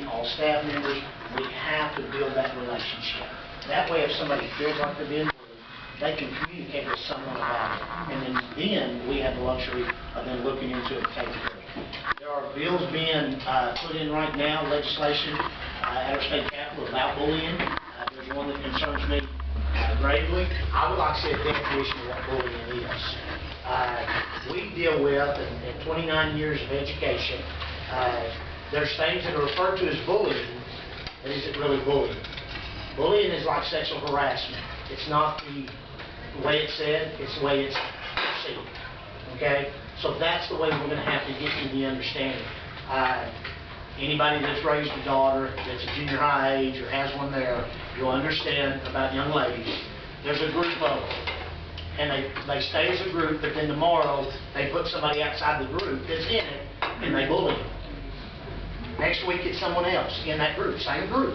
all staff members, we have to build that relationship. That way, if somebody feels like they're being bullied, they can communicate with someone about it. And then we have the luxury of then looking into it and taking care of it. There are bills being put in right now, legislation at our state capitol about bullying. There's one that concerns me gravely. I would like to see a definition of what bullying is. We deal with, in 29 years of education, there's things that are referred to as bullying, but is it really bullying? Bullying is like sexual harassment. It's not the way it's said, it's the way it's perceived. Okay? So that's the way we're going to have to get to the understanding. Anybody that's raised a daughter that's a junior high age or has one there, you'll understand about young ladies. There's a group of them. And they stay as a group, but then tomorrow they put somebody outside the group that's in it and they bully them. Next week it's someone else in that group, same group.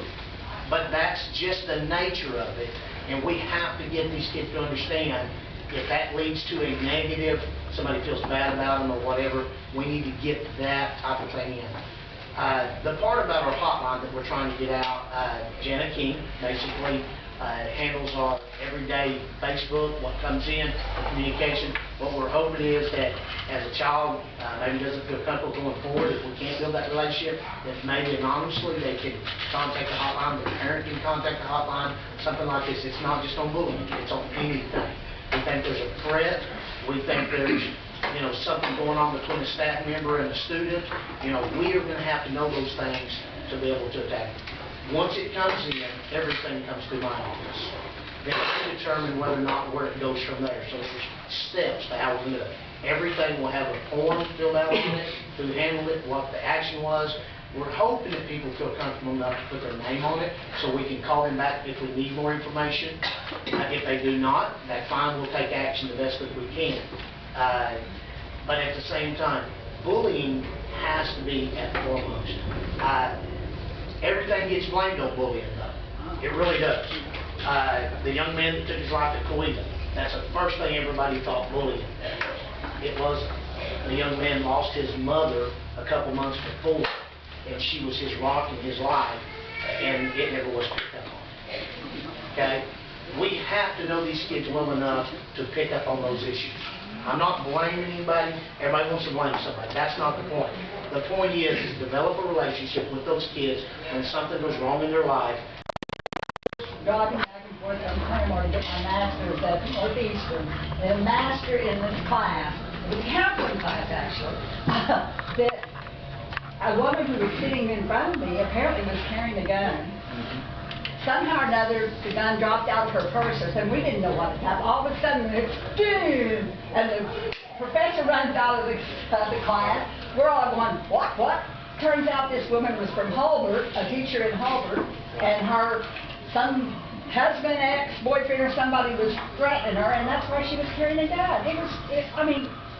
But that's just the nature of it. And we have to get these kids to understand if that leads to a negative, somebody feels bad about them or whatever, we need to get that type of thing in. The part about our hotline that we're trying to get out, Janet King basically handles our everyday Facebook, what comes in, the communication. What we're hoping is that as a child maybe doesn't feel comfortable going forward, if we can't build that relationship, that maybe anonymously they can contact the hotline, the parent can contact the hotline, something like this. It's not just on bullying, it's on anything. We think there's a threat, we think there's something going on between a staff member and a student. We are going to have to know those things to be able to attack it. Once it comes in, everything comes through my office. Then we determine whether or not where it goes from there. So there's steps to how we do it. Everything will have a form filled out in it, who handled it, what the action was. We're hoping that people feel comfortable enough to put their name on it so we can call them back if we need more information. If they do not, that's fine, we'll take action the best that we can. But at the same time, bullying has to be at foremost. Everything gets blamed on bullying, though. It really does. The young man that took his life at Coeven, that's the first thing everybody thought bullying. It wasn't. The young man lost his mother a couple months before, and she was his rock in his life, and it never was picked up on. Okay? We have to know these kids well enough to pick up on those issues. I'm not blaming anybody. Everybody wants to blame somebody. That's not the point. The point is develop a relationship with those kids when something goes wrong in their life. Driving back and forth on Claymore to get my master's at Northeastern. And a master in this class, the counseling class actually, that a woman who was sitting in front of me apparently was carrying a gun. Somehow or another, the gun dropped out of her purse, and we didn't know what had happened. All of a sudden, it's boom, and the professor runs out of the class. We're all going, what? Turns out this woman was from Holbert, a teacher in Holbert, and some husband, ex-boyfriend, or somebody was threatening her, and that's why she was carrying a gun.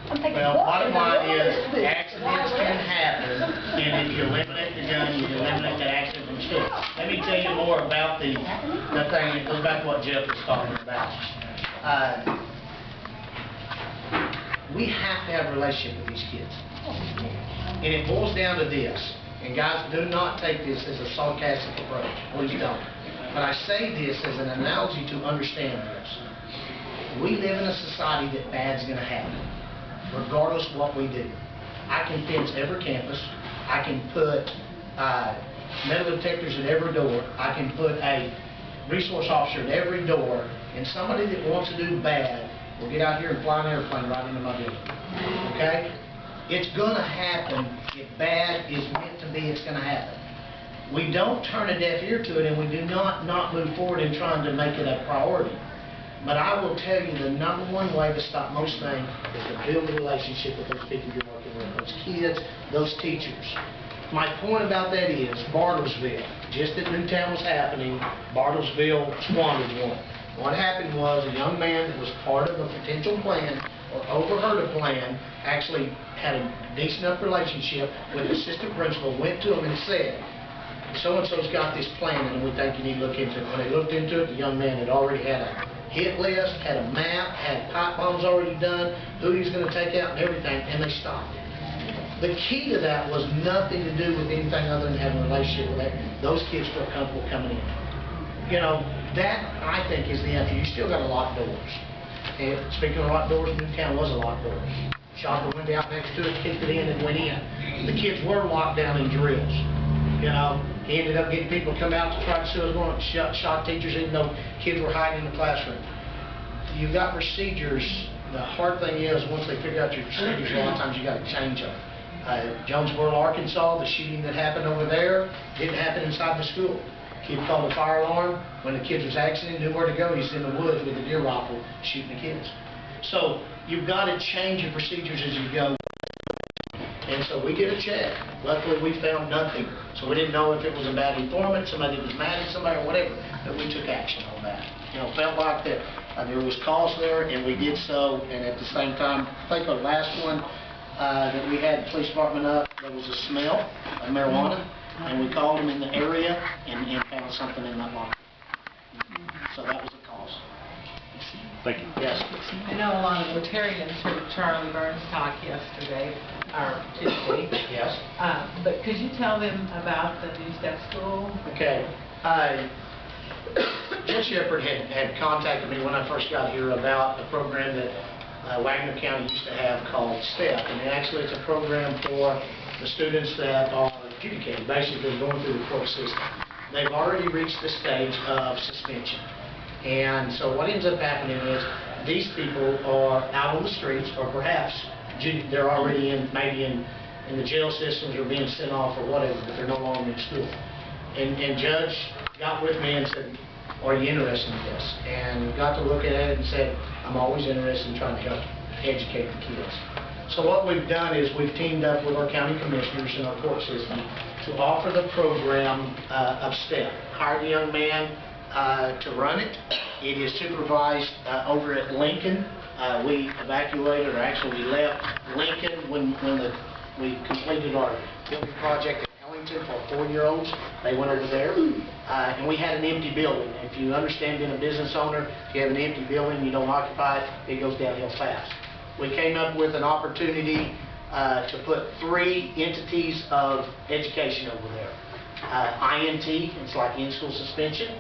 I'm thinking, well, bottom line is accidents can happen, and if you eliminate the gun, you eliminate that accident from school. Let me tell you more about the thing that goes back to what Jeff was talking about. We have to have a relationship with these kids. And it boils down to this. And guys, do not take this as a sarcastic approach. Please don't. But I say this as an analogy to understand this. We live in a society that bad's going to happen, regardless of what we do. I can fence every campus. I can put metal detectors at every door. I can put a resource officer at every door. And somebody that wants to do bad will get out here and fly an airplane right into my building. Okay? It's going to happen. If bad is meant to be, it's going to happen. We don't turn a deaf ear to it, and we do not move forward in trying to make it a priority. But I will tell you the number one way to stop most things is to build a relationship with those people you're working with, those kids, those teachers. My point about that is Bartlesville, just as Newtown was happening, Bartlesville squandered one. What happened was a young man that was part of a potential plan or overheard a plan actually had a decent enough relationship with the assistant principal, went to him and said, so-and-so's got this plan and we think you need to look into it. When they looked into it, the young man had already had a hit list, had a map, had pipe bombs already done, who he was going to take out and everything, and they stopped it. The key to that was nothing to do with anything other than having a relationship with that. Those kids feel comfortable coming in. You know, that, I think, is the answer. You still got to lock doors. And speaking of locked doors, Newtown was a locked door. Shopper went out next to it, kicked it in, and went in. The kids were locked down in drills. You know, he ended up getting people to come out to try to see what was going on, shot teachers, even though kids were hiding in the classroom. You've got procedures. The hard thing is, once they figure out your procedures, a lot of times you got to change them. Jonesboro, Arkansas, the shooting that happened over there didn't happen inside the school. Kid called a fire alarm. When the kid was accident, knew where to go. He's in the woods with a deer rifle shooting the kids. So you've got to change your procedures as you go. And so we did a check. Luckily, we found nothing. So we didn't know if it was a bad informant, somebody that was mad at somebody, or whatever. But we took action on that. You know, felt like that there was cause there, and we did so. And at the same time, I think our last one that we had the police department up, there was a smell of marijuana. And we called them in the area and found something in that locker. So that was the cause. Thank you. Yes. I know a lot of Rotarians heard Charlie Burns talk yesterday, or Tuesday. Yes. But could you tell them about the New Step School? Okay. Judge Shepard had contacted me when I first got here about a program that Wagoner County used to have called STEP. And actually it's a program for the students that are adjudicated, basically going through the court system. They've already reached the stage of suspension. And so what ends up happening is these people are out on the streets, or perhaps they're already maybe in the jail systems or being sent off or whatever, but they're no longer in school. And Judge got with me and said, are you interested in this? And got to look at it and said, I'm always interested in trying to help educate the kids. So what we've done is we've teamed up with our county commissioners and our court system to offer the program of STEP. Hired a young man to run it. It is supervised over at Lincoln. We evacuated, or actually we left Lincoln when we completed our building project at Ellington for 4-year-olds. They went over there, and we had an empty building. If you understand being a business owner, if you have an empty building, you don't occupy it, it goes downhill fast. We came up with an opportunity to put 3 entities of education over there. INT, it's like in-school suspension.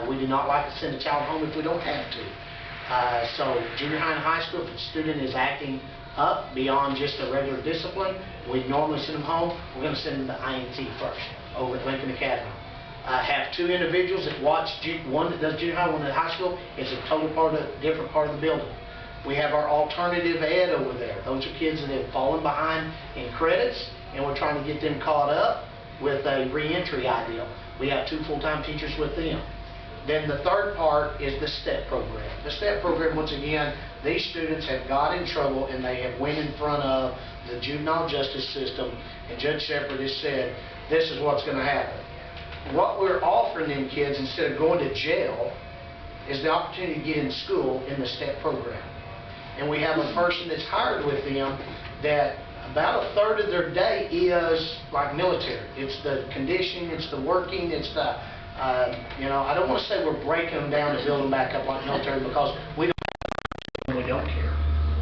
We do not like to send a child home if we don't have to. So junior high and high school, if a student is acting up beyond just a regular discipline, we normally send them home. We're going to send them to INT first over at Lincoln Academy. Have 2 individuals that watch, one that does junior high, one at high school. It's a total different part of the building. We have our alternative ed over there. Those are kids that have fallen behind in credits, and we're trying to get them caught up with a reentry ideal. We have 2 full-time teachers with them. Then the third part is the STEP program. The STEP program, once again, these students have got in trouble and they have went in front of the juvenile justice system, and Judge Shepard has said, this is what's going to happen. What we're offering them kids, instead of going to jail, is the opportunity to get in school in the STEP program. And we have a person that's hired with them that about 1/3 of their day is like military. It's the conditioning, it's the working, it's the, you know, I don't want to say we're breaking them down to build them back up like military, because we don't care.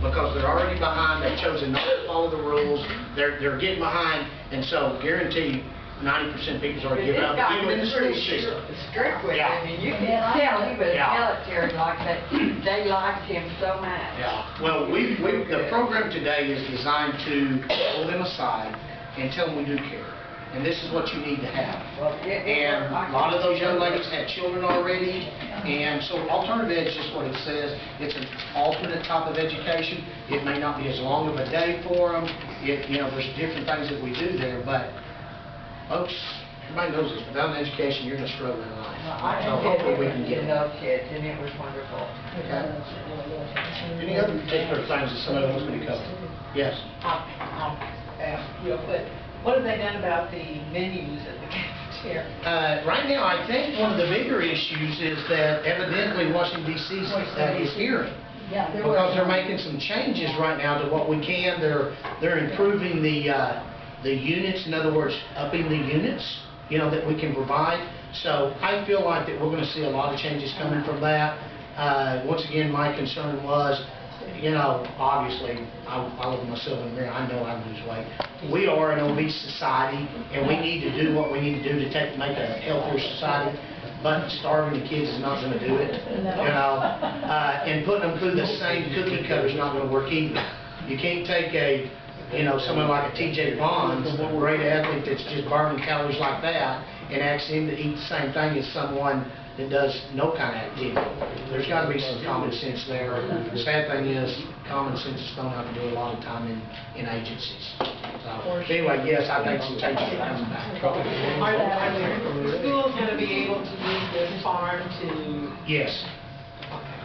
Because they're already behind, they've chosen not to follow the rules, they're getting behind, and so guarantee 90% of people's already given up, even in the school system. Strict with him, and you can tell he was military like that. They liked him so much. Yeah. Well, the program today is designed to pull them aside and tell them we do care. And this is what you need to have. And a lot of those young ladies had children already, and so alternative ed is just what it says. It's an alternate type of education. It may not be as long of a day for them. You know, there's different things that we do there, but folks, everybody knows this. Without an education, you're going to struggle in life. I So hopefully we can get enough kids, and it was wonderful. Okay. Any other particular things that somebody wants me to cover? Yes. I'll ask real quick. What have they done about the menus at the cafeteria? Right now, I think one of the bigger issues is that evidently Washington, D.C. is hearing. Yeah, Because they're making some changes right now to what we can. They're improving the units, in other words, upping the units, you know, that we can provide. So I feel like that we're going to see a lot of changes coming from that. Once again, my concern was you know, obviously, I look at myself in the mirror, I know I lose weight. We are an obese society, and we need to do what we need to do to make a healthier society, but starving the kids is not gonna do it, you know? And putting them through the same cookie cutter is not gonna work either. You can't take someone like a T.J. Bonds, a great athlete that's just burning calories like that, and ask him to eat the same thing as someone that does no kind of activity. There's got to be some common sense there. The sad thing is, common sense is thrown out the door a lot of time in agencies. So, anyway, yes, I think some changes are coming back. Are the schools going to be able to use this farm to? Yes.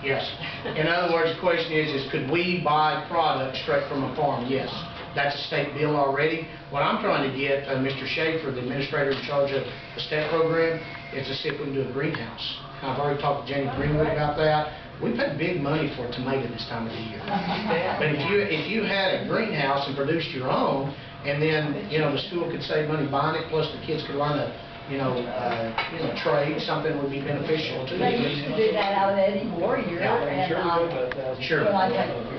Yes. In other words, the question is could we buy product straight from a farm? Yes. That's a state bill already. What I'm trying to get, Mr. Schaefer, the administrator in charge of the STEP program, is to see if we can do a greenhouse. I've already talked to Jenny Greenwood about that. We pay big money for a tomato this time of the year. But if you had a greenhouse and produced your own, and then, the school could save money buying it, plus the kids could learn a trade, something would be beneficial to They them. used to do that out of Eddie Warrior, and, Sure. when I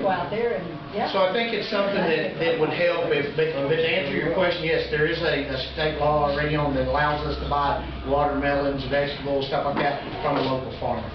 go out there and, yeah. So I think it's something that would help, but to answer your question, yes, there is a state law already on that allows us to buy watermelons, vegetables, stuff like that from a local farmer.